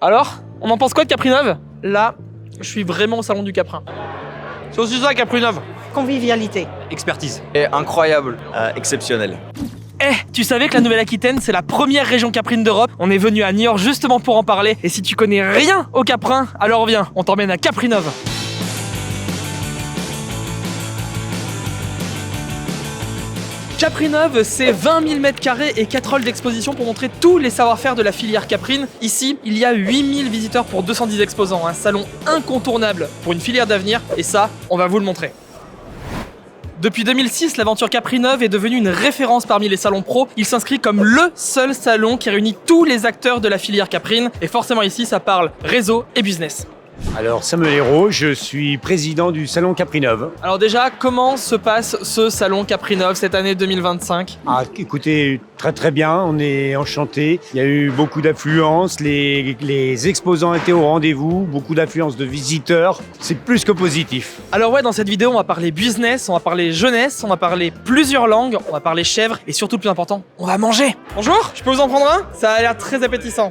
Alors, on en pense quoi de Caprinov? Là, je suis vraiment au salon du Caprin. C'est aussi ça, Caprinov. Convivialité. Expertise. Et incroyable. Exceptionnel. Tu savais que la Nouvelle-Aquitaine, c'est la première région caprine d'Europe? On est venu à Niort justement pour en parler. Et si tu connais rien au Caprin, alors viens, on t'emmène à Caprinov. Caprinov, c'est 20 000 m² et 4 halls d'exposition pour montrer tous les savoir-faire de la filière caprine. Ici, il y a 8000 visiteurs pour 210 exposants, un salon incontournable pour une filière d'avenir, et ça, on va vous le montrer. Depuis 2006, l'aventure Caprinov est devenue une référence parmi les salons pro. Il s'inscrit comme le seul salon qui réunit tous les acteurs de la filière caprine, et forcément ici, ça parle réseau et business. Alors Samuel Hérault, je suis président du salon Caprinov. Alors déjà, comment se passe ce salon Caprinov cette année 2025? Ah, écoutez, très bien, on est enchantés. Il y a eu beaucoup d'affluence, les exposants étaient au rendez-vous, beaucoup d'affluence de visiteurs. C'est plus que positif. Alors ouais, dans cette vidéo, on va parler business, on va parler jeunesse, on va parler plusieurs langues, on va parler chèvres et surtout le plus important, on va manger. Bonjour, je peux vous en prendre un? Ça a l'air très appétissant.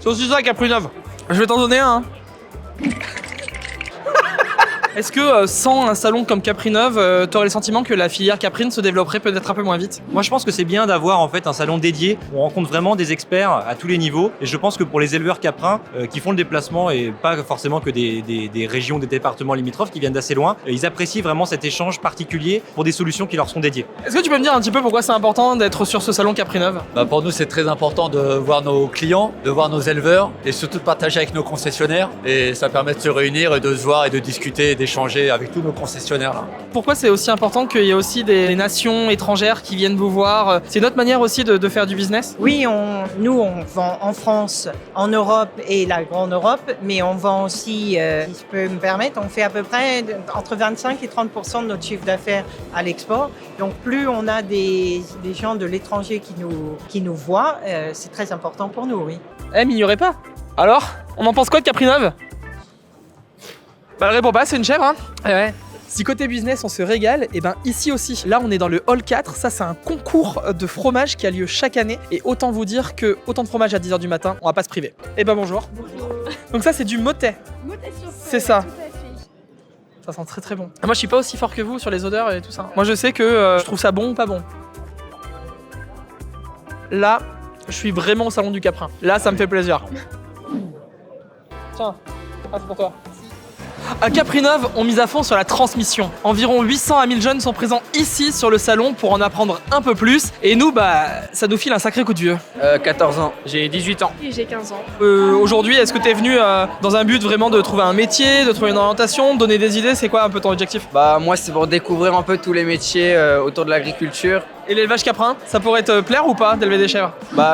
C'est aussi ça, Caprinov. Je vais t'en donner un. Est-ce que sans un salon comme Caprinov, t'aurais le sentiment que la filière caprine se développerait peut-être un peu moins vite? Moi je pense que c'est bien d'avoir en fait un salon dédié où on rencontre vraiment des experts à tous les niveaux, et je pense que pour les éleveurs caprins qui font le déplacement et pas forcément que des régions, des départements limitrophes qui viennent d'assez loin, ils apprécient vraiment cet échange particulier pour des solutions qui leur sont dédiées. Est-ce que tu peux me dire un petit peu pourquoi c'est important d'être sur ce salon Caprinov? Pour nous, c'est très important de voir nos clients, de voir nos éleveurs et surtout de partager avec nos concessionnaires. Et ça permet de se réunir et de se voir et de discuter, d'échanger avec tous nos concessionnaires là. Pourquoi c'est aussi important qu'il y ait aussi des nations étrangères qui viennent vous voir? C'est notre manière aussi de faire du business? Oui, nous on vend en France, en Europe et la grande Europe, mais on vend aussi, si je peux me permettre, on fait à peu près entre 25 et 30% de notre chiffre d'affaires à l'export. Donc plus on a des gens de l'étranger qui nous voient, c'est très important pour nous, oui. M'ignorez pas. Alors, on en pense quoi de Caprinov? Elle répond pas, c'est une chèvre, hein? Ouais. Si côté business on se régale, et ben ici aussi. Là on est dans le hall 4, ça c'est un concours de fromage qui a lieu chaque année. Et autant vous dire que autant de fromage à 10h du matin, on va pas se priver. Et ben bonjour. Bonjour. Donc ça c'est du motet. Motet sur C'est ça. tout à fait. Ça sent très très bon. Moi je suis pas aussi fort que vous sur les odeurs et tout ça. Moi je sais que je trouve ça bon ou pas bon. Là, je suis vraiment au salon du Caprin. Là ça me fait plaisir. Tiens, c'est pour toi. À Caprinov, on mise à fond sur la transmission. Environ 800 à 1000 jeunes sont présents ici sur le salon pour en apprendre un peu plus. Et nous, ça nous file un sacré coup de vieux. 14 ans. J'ai 18 ans. Et j'ai 15 ans. Aujourd'hui, est-ce que t'es venu dans un but vraiment de trouver un métier, de trouver une orientation, de donner des idées? C'est quoi un peu ton objectif? Moi c'est pour découvrir un peu tous les métiers autour de l'agriculture. Et l'élevage caprin, ça pourrait te plaire ou pas d'élever des chèvres?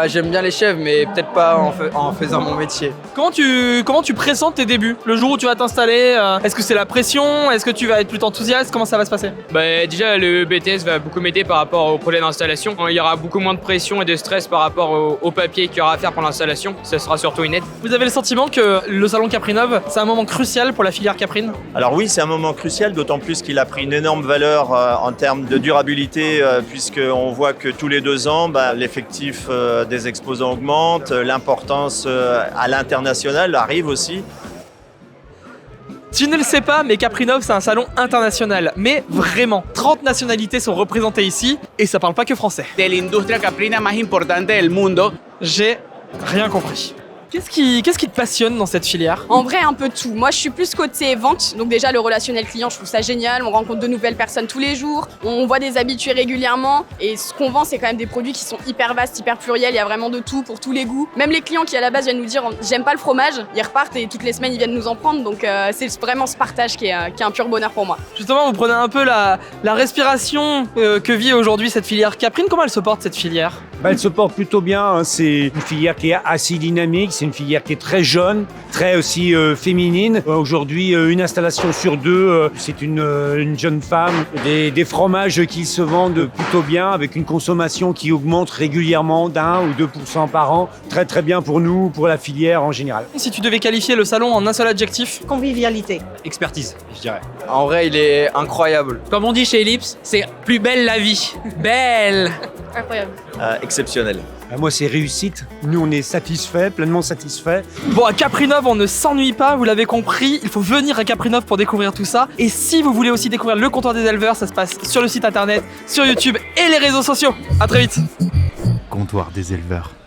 J'aime bien les chèvres mais peut-être pas en faisant mon métier. Comment tu pressens tes débuts? Le jour où tu vas t'installer, est-ce que c'est la pression? Est-ce que tu vas être plutôt enthousiaste? Comment ça va se passer? Déjà le BTS va beaucoup m'aider par rapport au projet d'installation. Il y aura beaucoup moins de pression et de stress par rapport au papier qu'il y aura à faire pour l'installation. Ça sera surtout une aide. Vous avez le sentiment que le salon Caprinov, c'est un moment crucial pour la filière caprine? Alors oui, c'est un moment crucial, d'autant plus qu'il a pris une énorme valeur en termes de durabilité, puisqu'on voit que tous les 2 ans, l'effectif des exposants augmente, l'importance à l'international arrive aussi. Tu ne le sais pas, mais Caprinov, c'est un salon international. Mais vraiment, 30 nationalités sont représentées ici, et ça parle pas que français. De l'industria caprina más importante del mundo. J'ai rien compris. Qu'est-ce qui te passionne dans cette filière? En vrai, un peu tout. Moi, je suis plus côté vente. Donc déjà, le relationnel client, je trouve ça génial. On rencontre de nouvelles personnes tous les jours. On voit des habitués régulièrement. Et ce qu'on vend, c'est quand même des produits qui sont hyper vastes, hyper pluriels. Il y a vraiment de tout pour tous les goûts. Même les clients qui, à la base, viennent nous dire « j'aime pas le fromage », ils repartent et toutes les semaines, ils viennent nous en prendre. Donc c'est vraiment ce partage qui est un pur bonheur pour moi. Justement, vous prenez un peu la respiration que vit aujourd'hui cette filière caprine. Comment elle se porte, cette filière? Elle se porte plutôt bien, hein. C'est une filière qui est assez dynamique, c'est une filière qui est très jeune, très aussi féminine. Aujourd'hui, une installation sur 2, c'est une jeune femme. Des fromages qui se vendent plutôt bien, avec une consommation qui augmente régulièrement d'1 ou 2% par an. Très très bien pour nous, pour la filière en général. Si tu devais qualifier le salon en un seul adjectif? Convivialité. Expertise, je dirais. En vrai, il est incroyable. Comme on dit chez Ellipse, c'est plus belle la vie. Belle. Incroyable. Exceptionnel. Moi, c'est réussite. Nous, on est satisfaits, pleinement satisfaits. Bon, à Caprinov, on ne s'ennuie pas, vous l'avez compris. Il faut venir à Caprinov pour découvrir tout ça. Et si vous voulez aussi découvrir le comptoir des éleveurs, ça se passe sur le site internet, sur YouTube et les réseaux sociaux. À très vite. Comptoir des éleveurs.